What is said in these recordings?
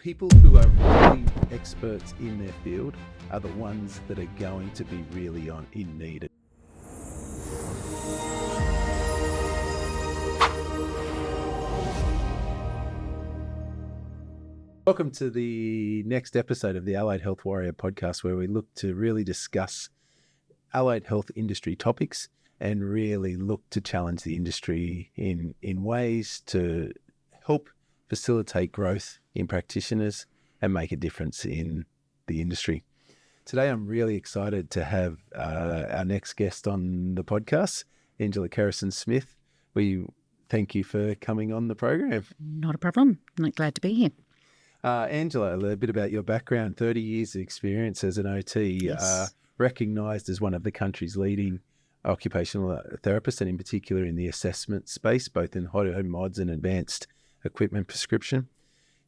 people who are really experts in their field are the ones that are going to be really in need. Welcome to the next episode of the Allied Health Warrior podcast, where we look to really discuss allied health industry topics and really look to challenge the industry in ways to help facilitate growth in practitioners and make a difference in the industry. Today, I'm really excited to have our next guest on the podcast, Angela Kerrison-Smith. We thank you for coming on the program. Not a problem. I'm glad to be here. Angela, a bit about your background. 30 years of experience as an OT, Yes. Recognised as one of the country's leading occupational therapists, and in particular in the assessment space, both in home mods and advanced equipment prescription.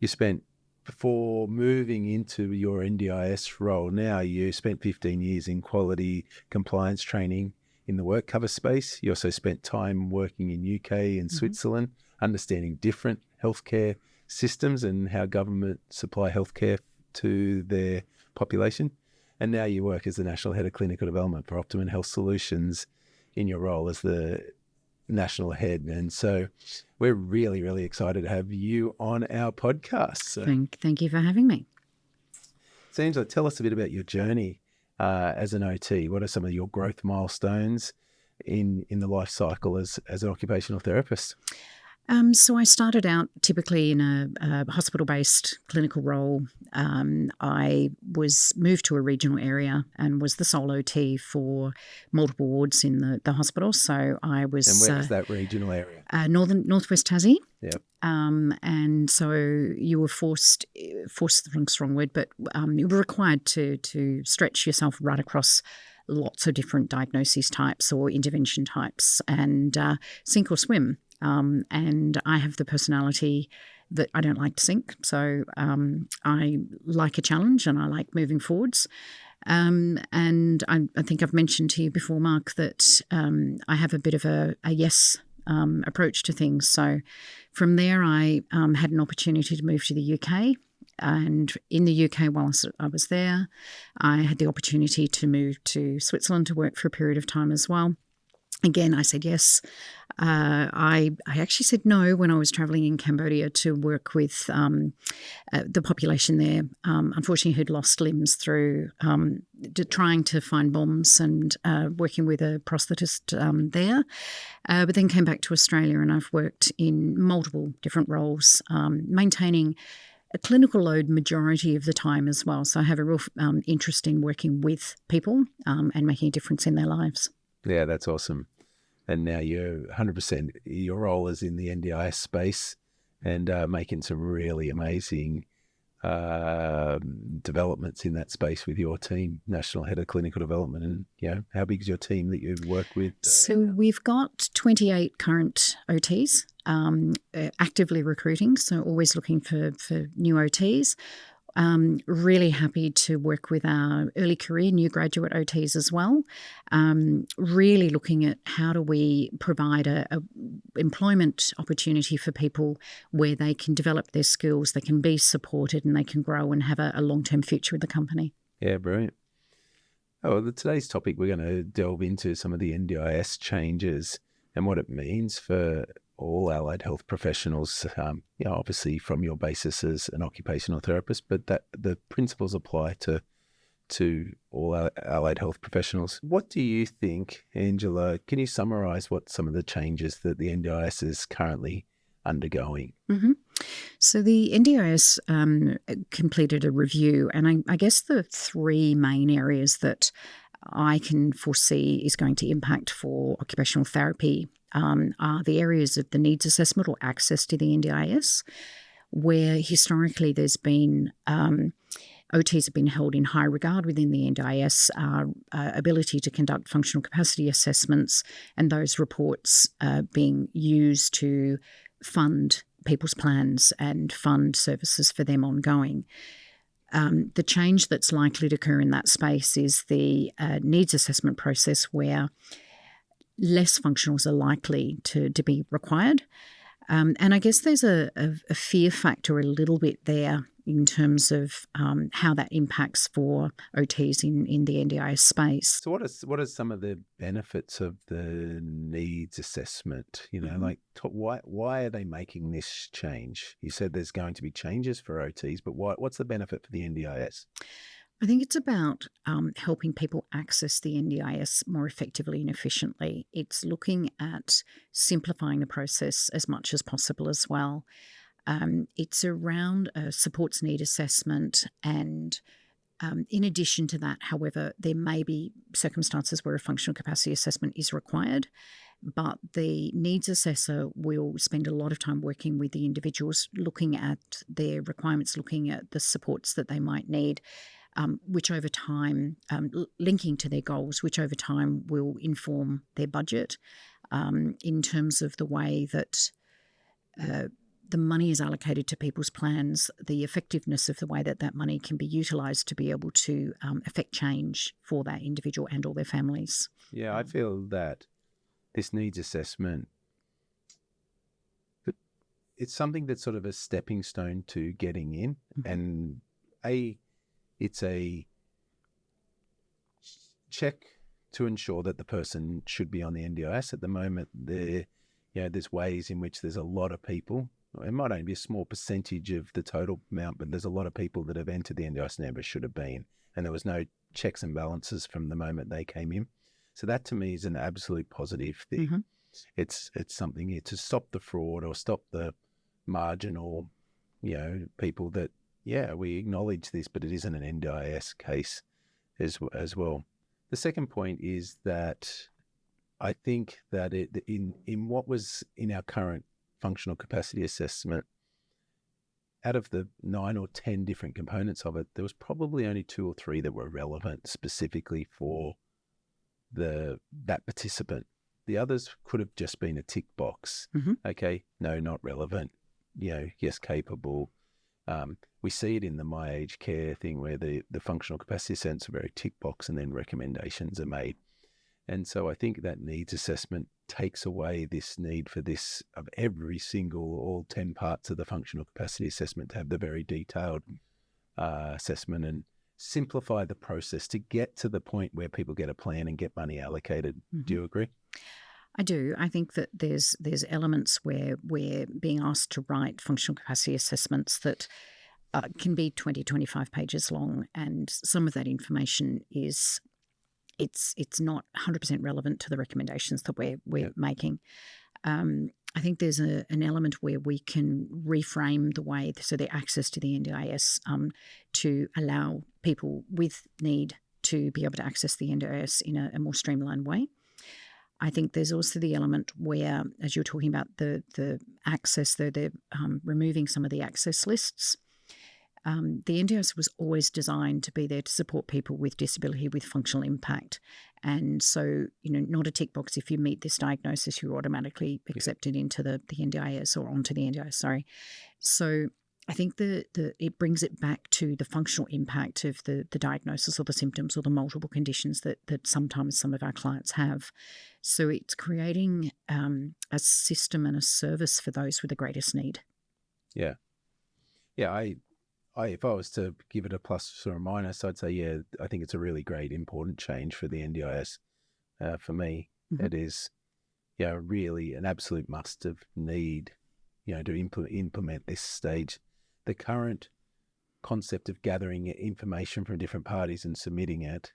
You spent, before moving into your NDIS role now, you spent 15 years in quality compliance training in the work cover space. You also spent time working in UK and Switzerland, understanding different healthcare systems and how government supply healthcare to their population. And now you work as the National Head of Clinical Development for Optimum Health Solutions in your role as the National Head. And so we're really, really excited to have you on our podcast. So, Thank you for having me. so Angela, tell us a bit about your journey as an OT. What are some of your growth milestones in the life cycle as an occupational therapist? So I started out typically in a hospital-based clinical role. I was moved to a regional area and was the sole OT for multiple wards in the hospital. So I was... And where was that regional area? Northwest Tassie. Yep. And so you were forced is the strong word, but you were required to stretch yourself right across lots of different diagnosis types or intervention types and sink or swim. And I have the personality that I don't like to sink. So I like a challenge and I like moving forwards. And I think I've mentioned to you before, Mark, that I have a bit of a yes approach to things. So from there, I had an opportunity to move to the UK. And in the UK, while I was there, I had the opportunity to move to Switzerland to work for a period of time as well. Again, I said yes. I actually said no when I was travelling in Cambodia to work with the population there, unfortunately who'd lost limbs through trying to find bombs and working with a prosthetist there. But then came back to Australia, and I've worked in multiple different roles, maintaining a clinical load majority of the time as well. So I have a real interest in working with people and making a difference in their lives. Yeah, that's awesome. And now you're 100%, your role is in the NDIS space and making some really amazing developments in that space with your team, National Head of Clinical Development. And, you know, how big is your team that you work with? So we've got 28 current OTs actively recruiting, so always looking for new OTs. Really happy to work with our early career new graduate OTs as well. Really looking at how do we provide a employment opportunity for people where they can develop their skills, they can be supported, and they can grow and have a long-term future with the company. Yeah, brilliant. Oh, well, today's topic, we're going to delve into some of the NDIS changes and what it means for all allied health professionals, obviously from your basis as an occupational therapist, but that the principles apply to all allied health professionals. What do you think, Angela? Can you summarise what some of the changes that the NDIS is currently undergoing? Mm-hmm. So the NDIS completed a review, and I guess the three main areas that I can foresee is going to impact for occupational therapy are the areas of the needs assessment or access to the NDIS, where historically there's been OTs have been held in high regard within the NDIS, ability to conduct functional capacity assessments, and those reports being used to fund people's plans and fund services for them ongoing. The change that's likely to occur in that space is the needs assessment process, where less functionals are likely to be required. And I guess there's a fear factor a little bit there in terms of how that impacts for OTs in the NDIS space. So what are some of the benefits of the needs assessment? Like why are they making this change? You said there's going to be changes for OTs, but what's the benefit for the NDIS? I think it's about helping people access the NDIS more effectively and efficiently. It's looking at simplifying the process as much as possible as well. It's around a supports need assessment, and in addition to that, however, there may be circumstances where a functional capacity assessment is required, but the needs assessor will spend a lot of time working with the individuals, looking at their requirements, looking at the supports that they might need, which over time, linking to their goals, which over time will inform their budget in terms of the way that the money is allocated to people's plans, the effectiveness of the way that money can be utilised to be able to affect change for that individual and all their families. Yeah, I feel that this needs assessment, it's something that's sort of a stepping stone to getting in, and it's a check to ensure that the person should be on the NDIS. At the moment, there's ways in which there's a lot of people. It might only be a small percentage of the total amount, but there's a lot of people that have entered the NDIS never should have been, and there was no checks and balances from the moment they came in. So that to me is an absolute positive thing. It's something to stop the fraud or stop the marginal, people that, we acknowledge this, but it isn't an NDIS case as well. The second point is that I think that in what was in our current functional capacity assessment, out of the 9 or 10 different components of it, there was probably only 2 or 3 that were relevant specifically for that participant. The others could have just been a tick box. Okay, no, not relevant. Yes, capable. We see it in the My Aged Care thing where the functional capacity assessments are very tick box and then recommendations are made. And so I think that needs assessment takes away this need for this of every single, all 10 parts of the functional capacity assessment to have the very detailed assessment and simplify the process to get to the point where people get a plan and get money allocated. Do you agree? I do. I think that there's elements where we're being asked to write functional capacity assessments that can be 20, 25 pages long, and some of that information is it's not 100% relevant to the recommendations that we're making. I think there's an element where we can reframe the way, so the access to the NDIS to allow people with need to be able to access the NDIS in a more streamlined way. I think there's also the element where, as you're talking about the access, they're removing some of the access lists. The NDIS was always designed to be there to support people with disability with functional impact. And so, not a tick box. If you meet this diagnosis, you're automatically accepted into the NDIS or onto the NDIS, sorry. So I think it brings it back to the functional impact of the diagnosis or the symptoms or the multiple conditions that sometimes some of our clients have. So it's creating a system and a service for those with the greatest need. Yeah. If I was to give it a plus or a minus, I'd say, I think it's a really great, important change for the NDIS. For me, it is, really an absolute must of need, to implement this stage. The current concept of gathering information from different parties and submitting it,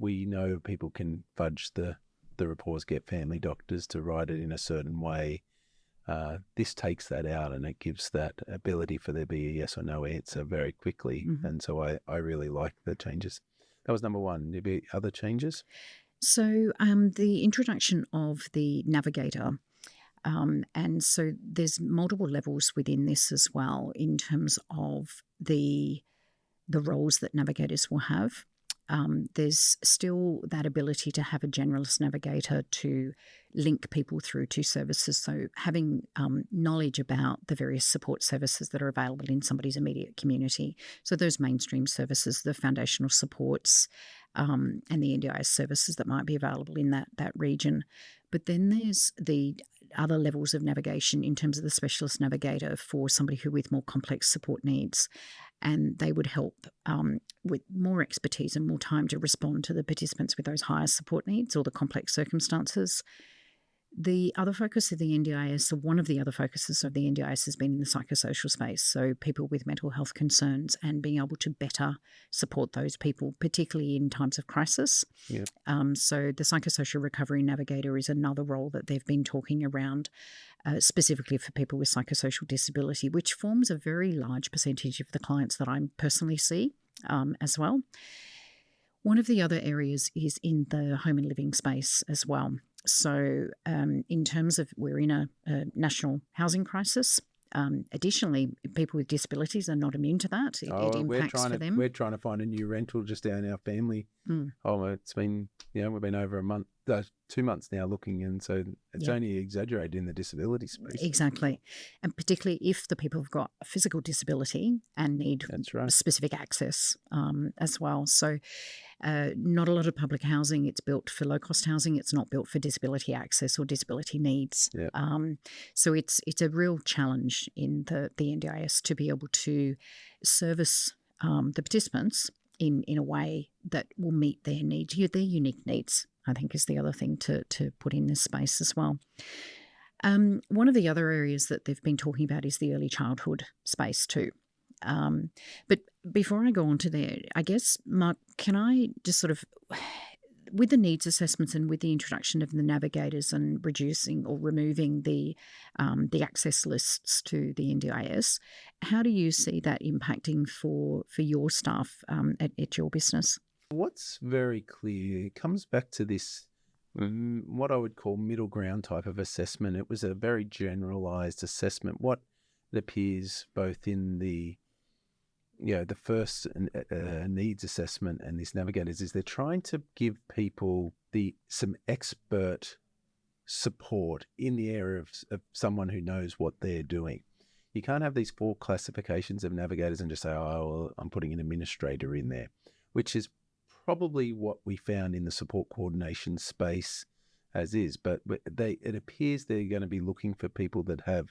we know people can fudge the reports, get family doctors to write it in a certain way. This takes that out and it gives that ability for there to be a yes or no answer very quickly. And so I really like the changes. That was number one. There be other changes? So the introduction of the Navigator, and so there's multiple levels within this as well in terms of the roles that navigators will have. There's still that ability to have a generalist navigator to link people through to services. So having knowledge about the various support services that are available in somebody's immediate community. So those mainstream services, the foundational supports, and the NDIS services that might be available in that region. But then there's the other levels of navigation in terms of the specialist navigator for somebody who with more complex support needs, and they would help with more expertise and more time to respond to the participants with those higher support needs or the complex circumstances. The other focus of the NDIS, or one of the other focuses of the NDIS, has been in the psychosocial space. So people with mental health concerns and being able to better support those people, particularly in times of crisis. Yeah. So the psychosocial recovery navigator is another role that they've been talking around, specifically for people with psychosocial disability, which forms a very large percentage of the clients that I personally see as well. One of the other areas is in the home and living space as well. So in terms of we're in a national housing crisis. Additionally, people with disabilities are not immune to that. It impacts for them. We're trying to find a new rental just down our family. Oh, it's been, we've been over 2 months now looking, and so it's only exaggerated in the disability space. Exactly. And particularly if the people have got a physical disability and need specific access as well. So not a lot of public housing. It's built for low-cost housing. It's not built for disability access or disability needs. Yeah. So it's a real challenge in the NDIS to be able to service the participants in a way that will meet their needs, their unique needs, I think is the other thing to put in this space as well. One of the other areas that they've been talking about is the early childhood space too. But before I go on to there, I guess, Mark, can I just sort of, with the needs assessments and with the introduction of the navigators and reducing or removing the access lists to the NDIS, how do you see that impacting for your staff at your business? What's very clear, it comes back to this, what I would call middle ground type of assessment. It was a very generalised assessment. What it appears both in the first needs assessment and this navigators is they're trying to give people some expert support in the area of someone who knows what they're doing. You can't have these 4 classifications of navigators and just say, oh, well, I'm putting an administrator in there, which is probably what we found in the support coordination space as is. But it appears they're going to be looking for people that have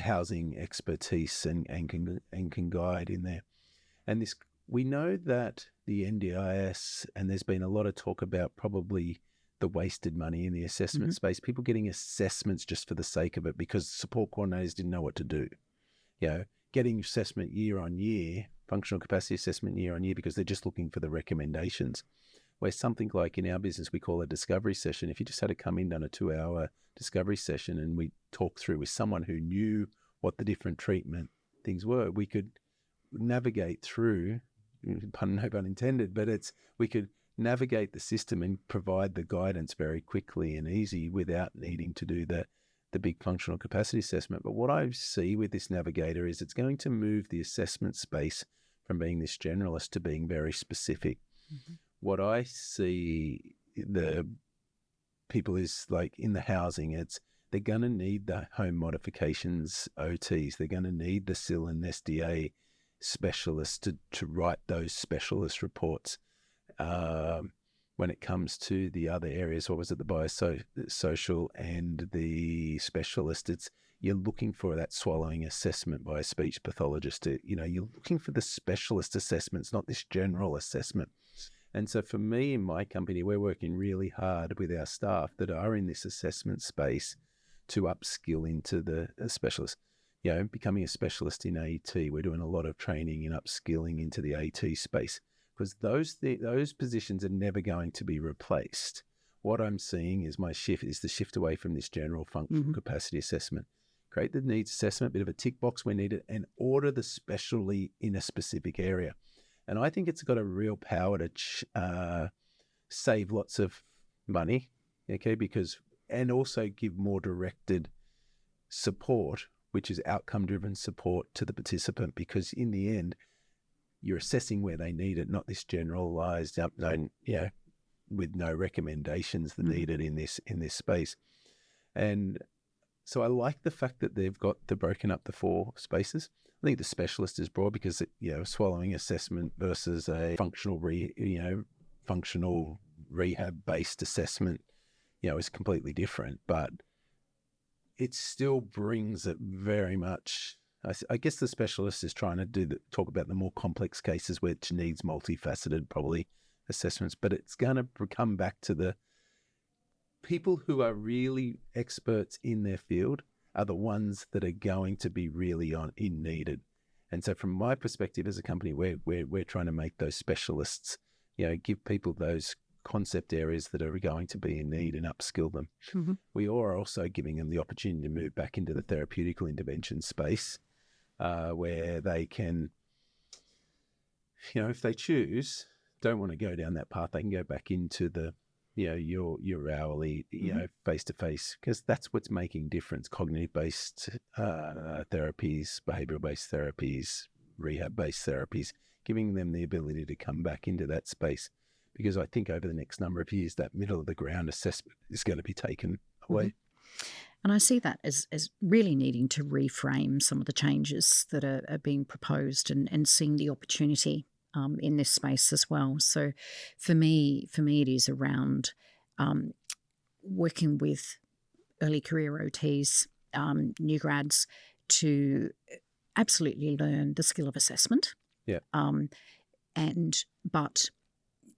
housing expertise and can guide in there. And this, we know that the NDIS, and there's been a lot of talk about probably the wasted money in the assessment space, people getting assessments just for the sake of it because support coordinators didn't know what to do. Getting assessment year on year, functional capacity assessment year on year, because they're just looking for the recommendations. Where something like in our business, we call a discovery session. If you just had to come in on a 2-hour discovery session and we talk through with someone who knew what the different treatment things were, we could navigate through, no pun intended, but we could navigate the system and provide the guidance very quickly and easy without needing to do the big functional capacity assessment. But what I see with this navigator is it's going to move the assessment space from being this generalist to being very specific. What I see the people is like in the housing, they're going to need the home modifications OTs. They're going to need the SIL and SDA specialists to write those specialist reports. When it comes to the other areas, what was it, the biosocial and the specialist, you're looking for that swallowing assessment by a speech pathologist. You're looking for the specialist assessments, not this general assessment. And so for me in my company, we're working really hard with our staff that are in this assessment space to upskill into the specialist. Becoming a specialist in AT, we're doing a lot of training and upskilling into the AT space, because those positions are never going to be replaced. What I'm seeing is the shift away from this general functional capacity assessment. Create the needs assessment, bit of a tick box where needed, and order the specialty in a specific area. And I think it's got a real power to save lots of money, and also give more directed support, which is outcome-driven support to the participant, because in the end, you're assessing where they need it, not this generalized, with no recommendations needed in this space. And so I like the fact that they've broken up the 4 spaces. I think the specialist is broad because swallowing assessment versus a functional rehab based assessment, is completely different. But it still brings it very much. I guess the specialist is trying to talk about the more complex cases which needs multifaceted probably assessments, but it's going to come back to the people who are really experts in their field are the ones that are going to be really in needed. And so from my perspective as a company, we're trying to make those specialists, give people those concept areas that are going to be in need and upskill them. Mm-hmm. We are also giving them the opportunity to move back into the therapeutical intervention space, where they can, if they choose, don't want to go down that path, they can go back into the, your hourly, face-to-face, because that's what's making difference. Cognitive-based therapies, behavioral-based therapies, rehab-based therapies, giving them the ability to come back into that space. Because I think over the next number of years, that middle of the ground assessment is going to be taken away. Mm-hmm. And I see that as really needing to reframe some of the changes that are being proposed and seeing the opportunity in this space as well. So for me, it is around working with early career OTs, new grads, to absolutely learn the skill of assessment. Yeah. But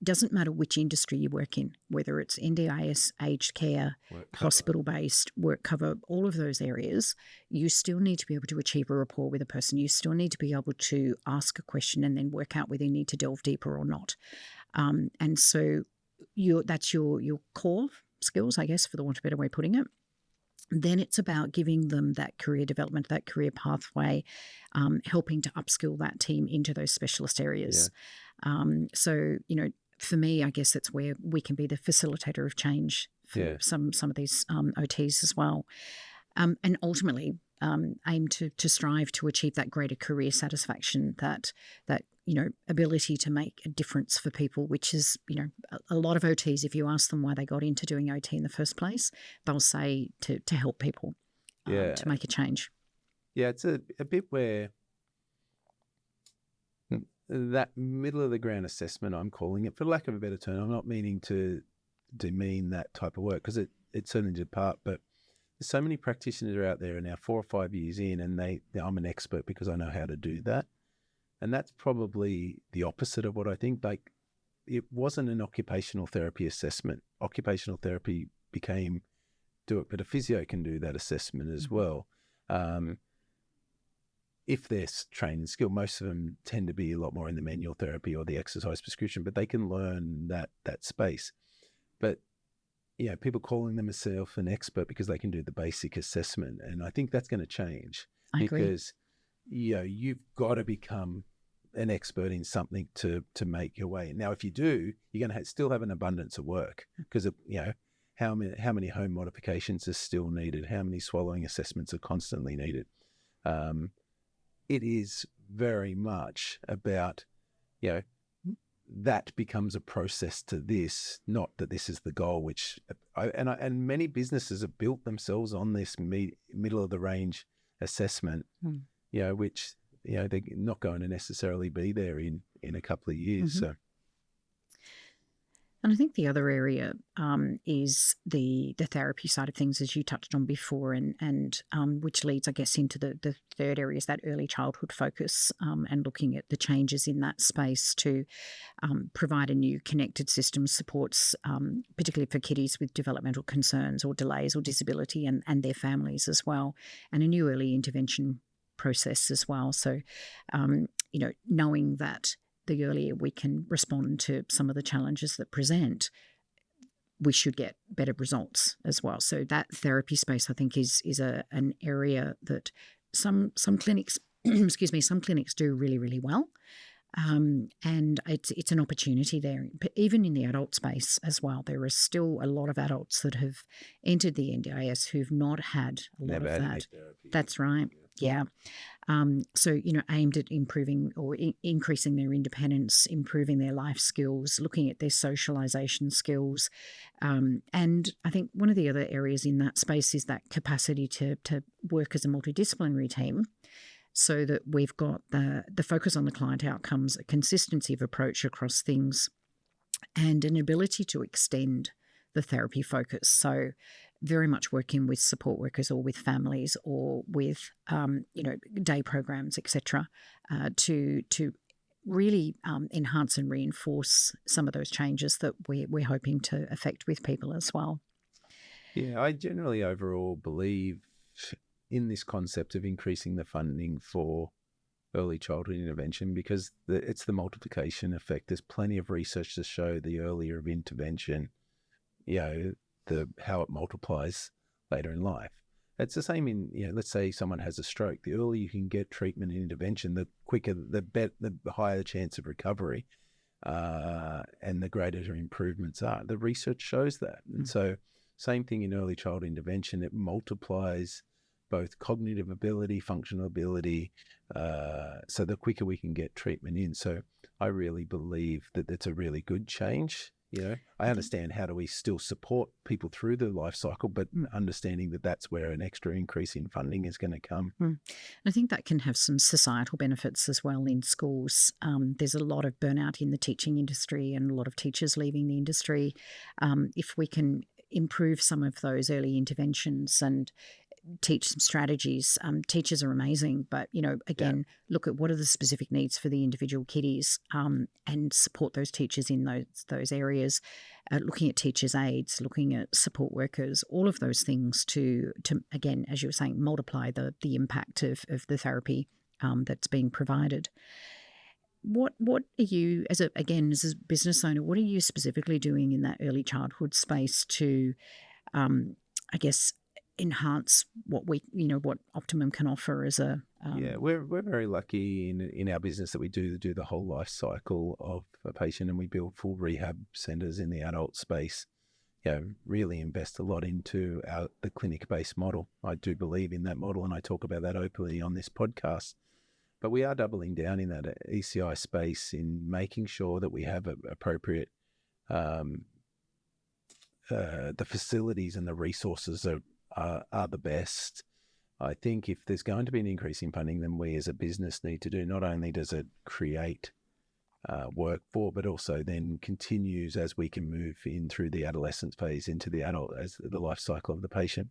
doesn't matter which industry you work in, whether it's NDIS, aged care, hospital-based, work cover, all of those areas, you still need to be able to achieve a rapport with a person. You still need to be able to ask a question and then work out whether you need to delve deeper or not. And so that's your core skills, I guess, for the want of a better way of putting it. Then it's about giving them that career development, that career pathway, helping to upskill that team into those specialist areas. Yeah. So, for me, I guess that's where we can be the facilitator of change for some of these OTs as well. And ultimately aim to strive to achieve that greater career satisfaction, that ability to make a difference for people, which is, a lot of OTs, if you ask them why they got into doing OT in the first place, they'll say to help people, to make a change. Yeah, it's a bit where that middle of the ground assessment, I'm calling it, for lack of a better term, I'm not meaning to demean that type of work, because it certainly did part, but there's so many practitioners are out there are now 4 or 5 years in, and I'm an expert because I know how to do that. And that's probably the opposite of what I think. Like, it wasn't an occupational therapy assessment. Occupational therapy became do it, but a physio can do that assessment as well. If they're trained and skilled, most of them tend to be a lot more in the manual therapy or the exercise prescription, but they can learn that space. But, people calling themselves an expert because they can do the basic assessment. And I think that's going to change. I agree. Because, you've got to become an expert in something to make your way. Now, if you do, you're going to still have an abundance of work, because, how many home modifications are still needed? How many swallowing assessments are constantly needed? It is very much about, that becomes a process to this, not that this is the goal, which, and many businesses have built themselves on this middle of the range assessment, which, they're not going to necessarily be there in a couple of years. Mm-hmm. So. And I think the other area is the therapy side of things, as you touched on before, and which leads, I guess, into the third area, is that early childhood focus, and looking at the changes in that space to provide a new connected system supports, particularly for kiddies with developmental concerns or delays or disability, and their families as well, and a new early intervention process as well. So, knowing that the earlier we can respond to some of the challenges that present, we should get better results as well. So that therapy space, I think, is an area that some clinics, some clinics do really, really well. And it's an opportunity there. But even in the adult space as well, there are still a lot of adults that have entered the NDIS who've not had a lot of that. That's right. Yeah. So, aimed at improving or increasing their independence, improving their life skills, looking at their socialization skills. And I think one of the other areas in that space is that capacity to work as a multidisciplinary team, so that we've got the focus on the client outcomes, a consistency of approach across things, and an ability to extend the therapy focus. So very much working with support workers or with families or with day programs, etc., to really enhance and reinforce some of those changes that we're hoping to effect with people as well. Yeah, I generally overall believe in this concept of increasing the funding for early childhood intervention because it's the multiplication effect. There's plenty of research to show the earlier of intervention, how it multiplies later in life. It's the same in, let's say someone has a stroke. The earlier you can get treatment and intervention, the quicker, the higher the chance of recovery, and the greater improvements are. The research shows that. And so same thing in early child intervention, it multiplies both cognitive ability, functional ability, so the quicker we can get treatment in. So I really believe that it's a really good change. I understand how do we still support people through the life cycle, but understanding that that's where an extra increase in funding is going to come. I think that can have some societal benefits as well in schools. There's a lot of burnout in the teaching industry and a lot of teachers leaving the industry. If we can improve some of those early interventions and teach some strategies. Teachers are amazing, but, look at what are the specific needs for the individual kiddies, and support those teachers in those areas, looking at teachers' aides, looking at support workers, all of those things to again, as you were saying, multiply the impact of the therapy that's being provided. What are you, as a business owner, what are you specifically doing in that early childhood space to, enhance what Optimum can offer as a we're very lucky in our business that we do the whole life cycle of a patient, and we build full rehab centres in the adult space. Really invest a lot into the clinic-based model. I do believe in that model, and I talk about that openly on this podcast. But we are doubling down in that ECI space in making sure that we have appropriate the facilities and the resources are the best. I think if there's going to be an increase in funding, then we as a business need to do, not only does it create work for, but also then continues as we can move in through the adolescence phase into the adult as the life cycle of the patient.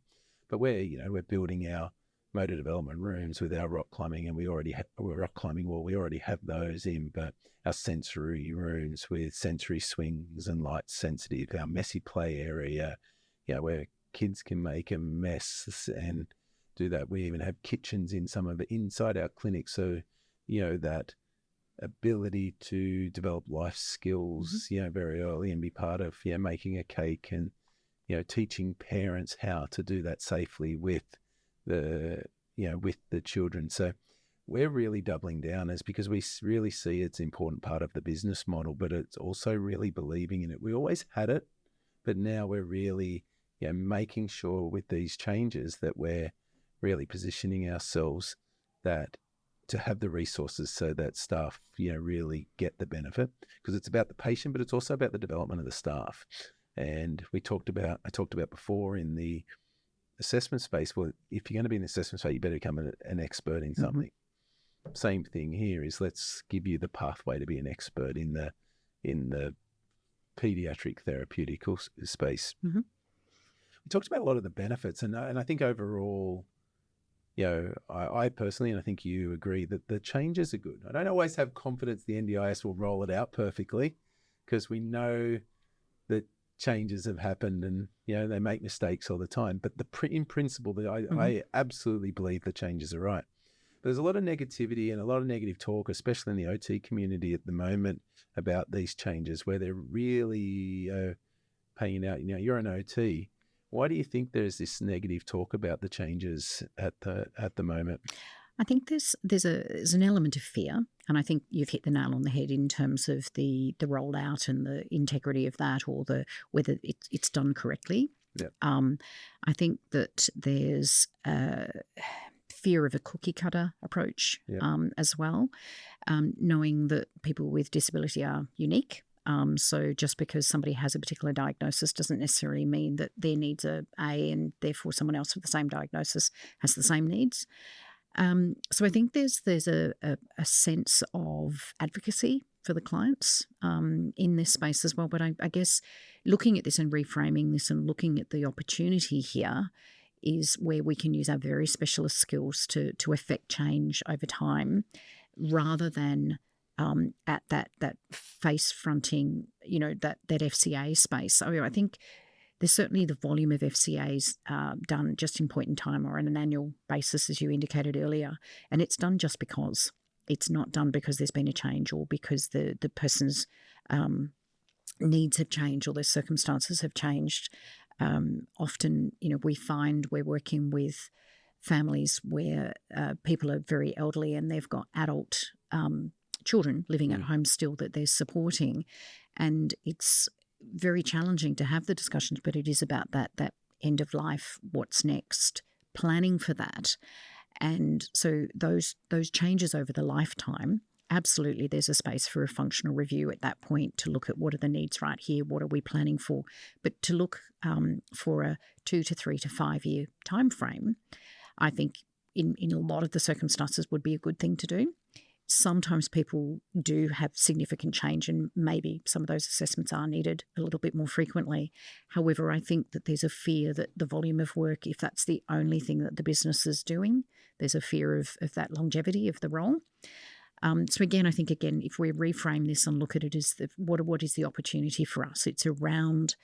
But we're building our motor development rooms with our rock climbing, and we already have those in, but our sensory rooms with sensory swings and light sensitive, our messy play area, where kids can make a mess and do that. We even have kitchens in some of it inside our clinic. So, that ability to develop life skills, very early and be part of, making a cake and, teaching parents how to do that safely with the children. So we're really doubling down because we really see it's an important part of the business model, but it's also really believing in it. We always had it, but now we're really making sure with these changes that we're really positioning ourselves to have the resources so that staff, really get the benefit, because it's about the patient, but it's also about the development of the staff. And I talked about before in the assessment space, well, if you're going to be in the assessment space, you better become an expert in something. Same thing here is let's give you the pathway to be an expert in the pediatric therapeutic space. We talked about a lot of the benefits, and I think overall, I personally, and I think you agree, that the changes are good. I don't always have confidence the NDIS will roll it out perfectly, because we know that changes have happened and, they make mistakes all the time. But in principle, I absolutely believe the changes are right. But there's a lot of negativity and a lot of negative talk, especially in the OT community at the moment, about these changes, where they're really paying out, you're an OT. Why do you think there's this negative talk about the changes at the moment? I think there's an element of fear, and I think you've hit the nail on the head in terms of the rollout and the integrity of that, or whether it's done correctly. Yeah. I think that there's fear of a cookie cutter approach as well, knowing that people with disability are unique. So just because somebody has a particular diagnosis doesn't necessarily mean that their needs are A, and therefore someone else with the same diagnosis has the same needs. So I think there's a sense of advocacy for the clients in this space as well. But I guess looking at this and reframing this and looking at the opportunity here is where we can use our very specialist skills to affect change over time, rather than at that face fronting, that FCA space. So I think there's certainly the volume of FCAs done just in point in time or on an annual basis, as you indicated earlier, and it's done just because. It's not done because there's been a change or because the person's needs have changed or their circumstances have changed. Often, we find we're working with families where people are very elderly and they've got adult children living at home still that they're supporting, and it's very challenging to have the discussions, but it is about that end of life, what's next, planning for that. And so those changes over the lifetime, absolutely there's a space for a functional review at that point to look at what are the needs right here, what are we planning for, but to look for a 2 to 3 to 5 year time frame, I think in a lot of the circumstances would be a good thing to do. Sometimes people do have significant change and maybe some of those assessments are needed a little bit more frequently. However, I think that there's a fear that the volume of work, if that's the only thing that the business is doing, there's a fear of that longevity of the role. So again, I think, if we reframe this and look at it as what is the opportunity for us, it's around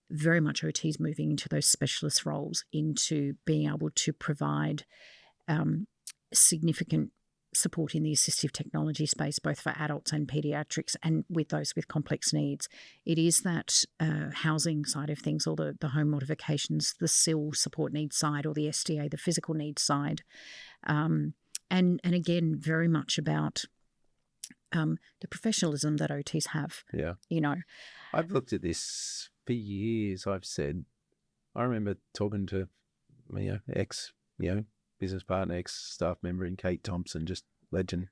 very much OTs moving into those specialist roles, into being able to provide significant support in the assistive technology space, both for adults and pediatrics, and with those with complex needs. It is that housing side of things, or the home modifications, the SIL support needs side, or the SDA, the physical needs side. And again, very much about the professionalism that OTs have. Yeah. I've looked at this for years. I remember talking to ex business partner, ex-staff member in Kate Thompson, just legend.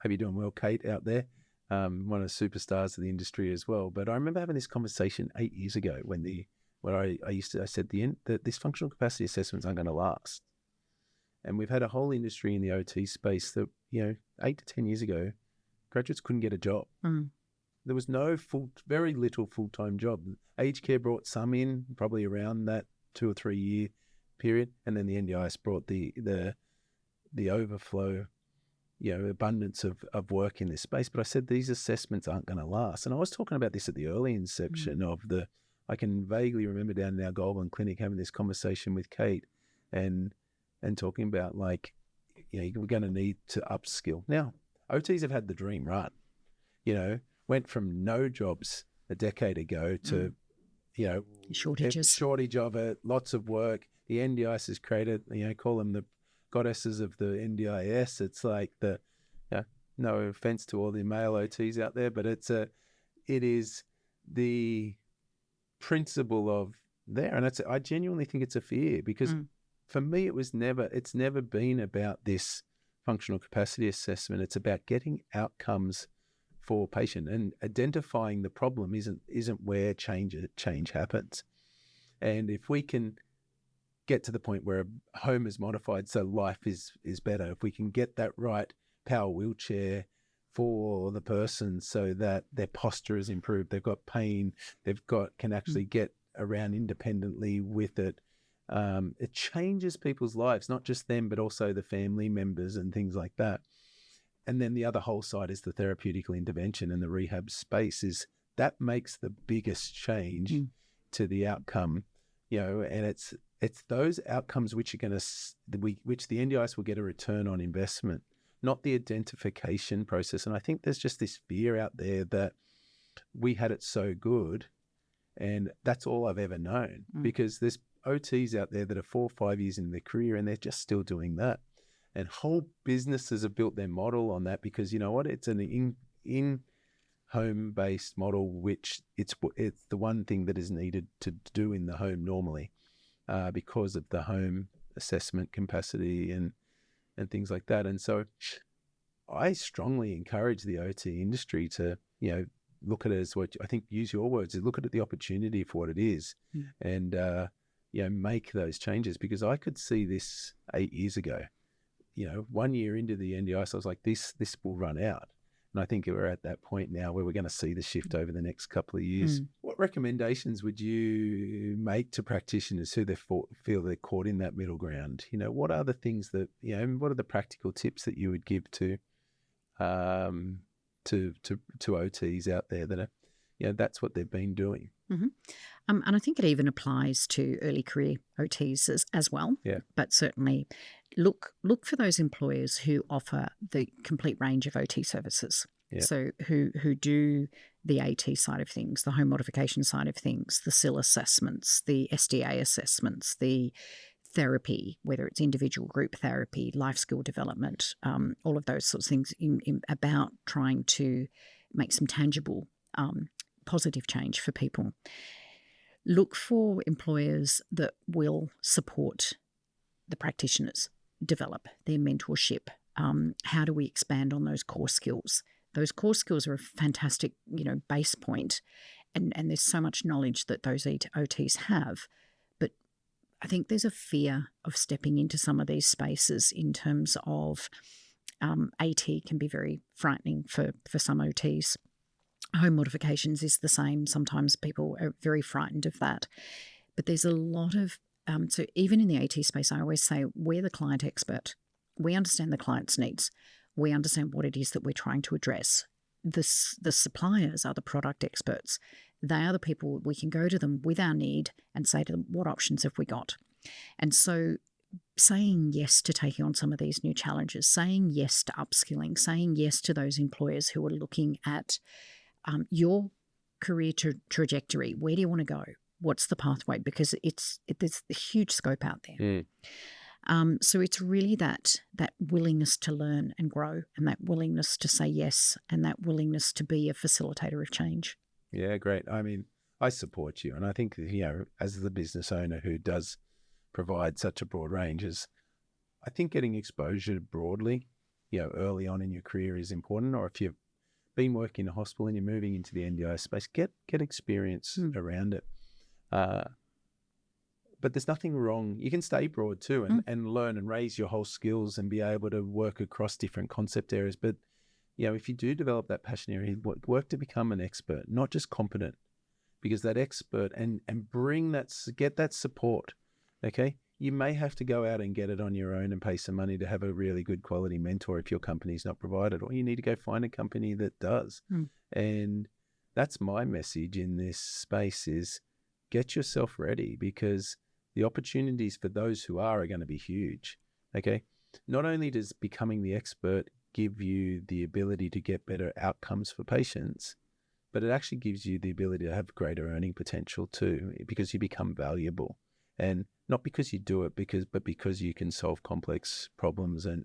Hope you're doing well, Kate, out there. One of the superstars of the industry as well. But I remember having this conversation 8 years ago I said that this functional capacity assessments aren't going to last. And we've had a whole industry in the OT space that, 8 to 10 years ago, graduates couldn't get a job. There was very little full-time job. Aged care brought some in, probably around that 2 or 3 year period, and then the NDIS brought the overflow, abundance of work in this space. But I said these assessments aren't going to last, and I was talking about this at the early inception of I can vaguely remember down in our Goulburn clinic having this conversation with Kate, and talking about we're going to need to upskill. Now OTs have had the dream run, went from no jobs a decade ago to shortage of it, lots of work. The NDIS has created, call them the goddesses of the NDIS. It's like no offense to all the male OTs out there, but it is the principle of there. And I genuinely think it's a fear, because for me, it's never been about this functional capacity assessment. It's about getting outcomes for patient, and identifying the problem isn't where change happens. And if we can get to the point where a home is modified so life is better, if we can get that right power wheelchair for the person so that their posture is improved, they've got pain, can actually get around independently with it, it changes people's lives, not just them, but also the family members and things like that. And then the other whole side is the therapeutical intervention and the rehab space. That makes the biggest change to the outcome, and it's those outcomes which the NDIS will get a return on investment, not the identification process. And I think there's just this fear out there that we had it so good, and that's all I've ever known, because there's OTs out there that are 4 or 5 years in their career and they're just still doing that. And whole businesses have built their model on that, because it's an in-home-based model, which it's the one thing that is needed to do in the home normally, because of the home assessment capacity and things like that. And so I strongly encourage the OT industry to, look at it as what I think, use your words, is look at the opportunity for what it is, and, make those changes. Because I could see this 8 years ago. 1 year into the NDIS, I was like, this will run out. And I think we're at that point now where we're going to see the shift over the next couple of years. What recommendations would you make to practitioners who feel they're caught in that middle ground? What are the things that, what are the practical tips that you would give to OTs out there that are, that's what they've been doing? Mm-hmm. And I think it even applies to early career OTs as well. Yeah. But certainly look for those employers who offer the complete range of OT services. Yeah. So who do the AT side of things, the home modification side of things, the SIL assessments, the SDA assessments, the therapy, whether it's individual group therapy, life skill development, all of those sorts of things about trying to make some tangible positive change for people. Look for employers that will support the practitioners, develop their mentorship. How do we expand on those core skills? Those core skills are a fantastic, base point, and there's so much knowledge that those OTs have. But I think there's a fear of stepping into some of these spaces in terms of AT can be very frightening for some OTs. Home modifications is the same. Sometimes people are very frightened of that. But there's a lot of, so even in the AT space, I always say we're the client expert. We understand the client's needs. We understand what it is that we're trying to address. The suppliers are the product experts. They are the people we can go to them with our need and say to them, what options have we got? And so saying yes to taking on some of these new challenges, saying yes to upskilling, saying yes to those employers who are looking at your career trajectory. Where do you want to go? What's the pathway? Because there's a huge scope out there. So it's really that willingness to learn and grow, and that willingness to say yes, and that willingness to be a facilitator of change. Yeah, great. I mean, I support you. And I think, as the business owner who does provide such a broad range, I think getting exposure broadly, early on in your career is important. Or if you've been working in a hospital and you're moving into the NDIS space, get experience around it. But there's nothing wrong. You can stay broad too and learn and raise your whole skills and be able to work across different concept areas. But, if you do develop that passion area, work to become an expert, not just competent, because that expert and get that support, okay? You may have to go out and get it on your own and pay some money to have a really good quality mentor if your company's not provided, or you need to go find a company that does. And that's my message in this space is get yourself ready, because the opportunities for those who are going to be huge, okay? Not only does becoming the expert give you the ability to get better outcomes for patients, but it actually gives you the ability to have greater earning potential too, because you become valuable. And not because you do it, but because you can solve complex problems and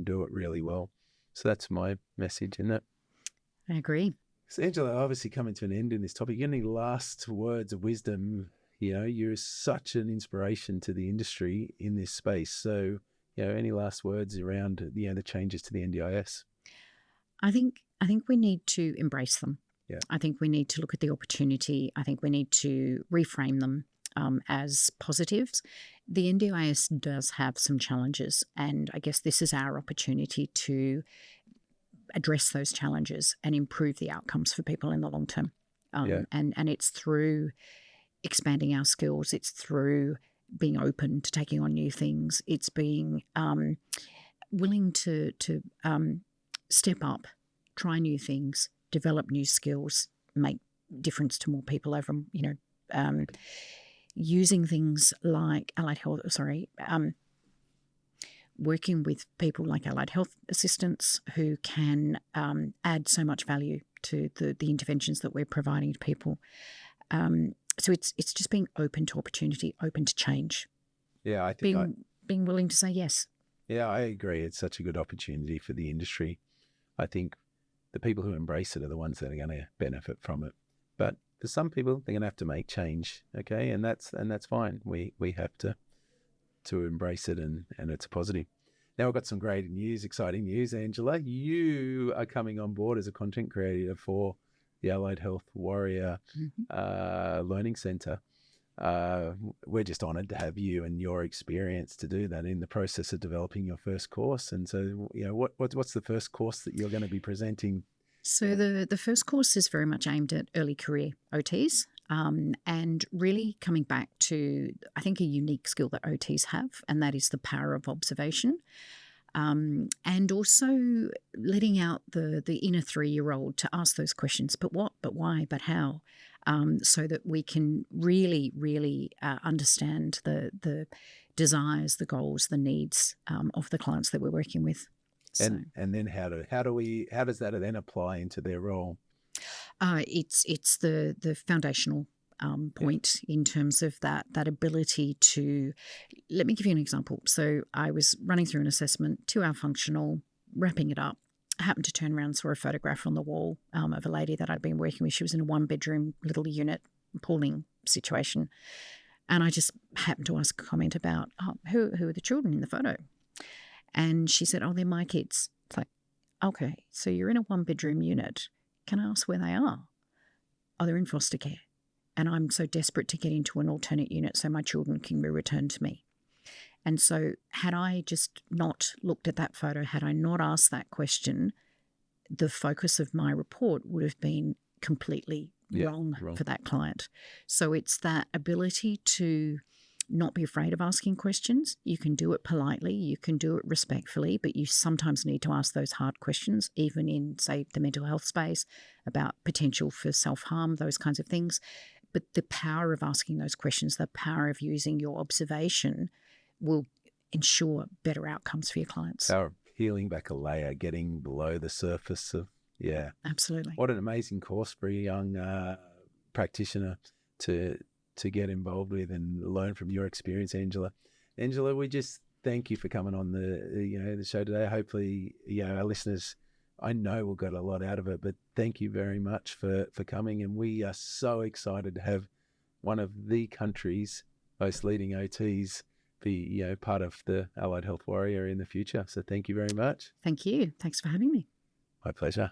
do it really well. So that's my message in that. I agree. So Angela, obviously coming to an end in this topic, any last words of wisdom? You're such an inspiration to the industry in this space. So, any last words around, the changes to the NDIS? I think we need to embrace them. Yeah. I think we need to look at the opportunity. I think we need to reframe them as positives. The NDIS does have some challenges, and I guess this is our opportunity to address those challenges and improve the outcomes for people in the long term. And it's through expanding our skills. It's through being open to taking on new things. It's being willing to step up, try new things, develop new skills, make difference to more people over, using things like allied health, working with people like allied health assistants who can add so much value to the interventions that we're providing to people. So it's just being open to opportunity, open to change. Yeah, I think being willing to say yes. Yeah, I agree. It's such a good opportunity for the industry. I think the people who embrace it are the ones that are going to benefit from it. But for some people, they're going to have to make change, okay? And that's fine. We have to embrace it, and it's a positive. Now we've got some great news, exciting news, Angela. You are coming on board as a content creator for the Allied Health Warrior Learning Centre. We're just honoured to have you and your experience to do that in the process of developing your first course. And so, what's the first course that you're going to be presenting So the first course is very much aimed at early career OTs. And really coming back to, I think, a unique skill that OTs have, and that is the power of observation. And also letting out the inner 3-year-old to ask those questions, but what, but why, but how, so that we can really, really understand the desires, the goals, the needs of the clients that we're working with. And then how does that then apply into their role? It's the foundational point in terms of that ability to. Let me give you an example. So I was running through an assessment, 2-hour functional, wrapping it up. I happened to turn around and saw a photograph on the wall of a lady that I'd been working with. She was in a 1-bedroom little unit, appalling situation. And I just happened to ask a comment about, who are the children in the photo? And she said, they're my kids. It's like, okay, so you're in a 1-bedroom unit. Can I ask where they are? They're in foster care. And I'm so desperate to get into an alternate unit so my children can be returned to me. And so had I just not looked at that photo, had I not asked that question, the focus of my report would have been completely wrong for that client. So it's that ability to not be afraid of asking questions. You can do it politely, you can do it respectfully, but you sometimes need to ask those hard questions, even in, say, the mental health space, about potential for self-harm, those kinds of things. But the power of asking those questions, the power of using your observation will ensure better outcomes for your clients. Power of peeling back a layer, getting below the surface of, Absolutely. What an amazing course for a young practitioner to get involved with and learn from your experience, Angela. Angela, we just thank you for coming on the show today. Hopefully, our listeners, I know we'll get a lot out of it, but thank you very much for coming. And we are so excited to have one of the country's most leading OTs be, part of the Allied Health Warrior in the future. So thank you very much. Thank you. Thanks for having me. My pleasure.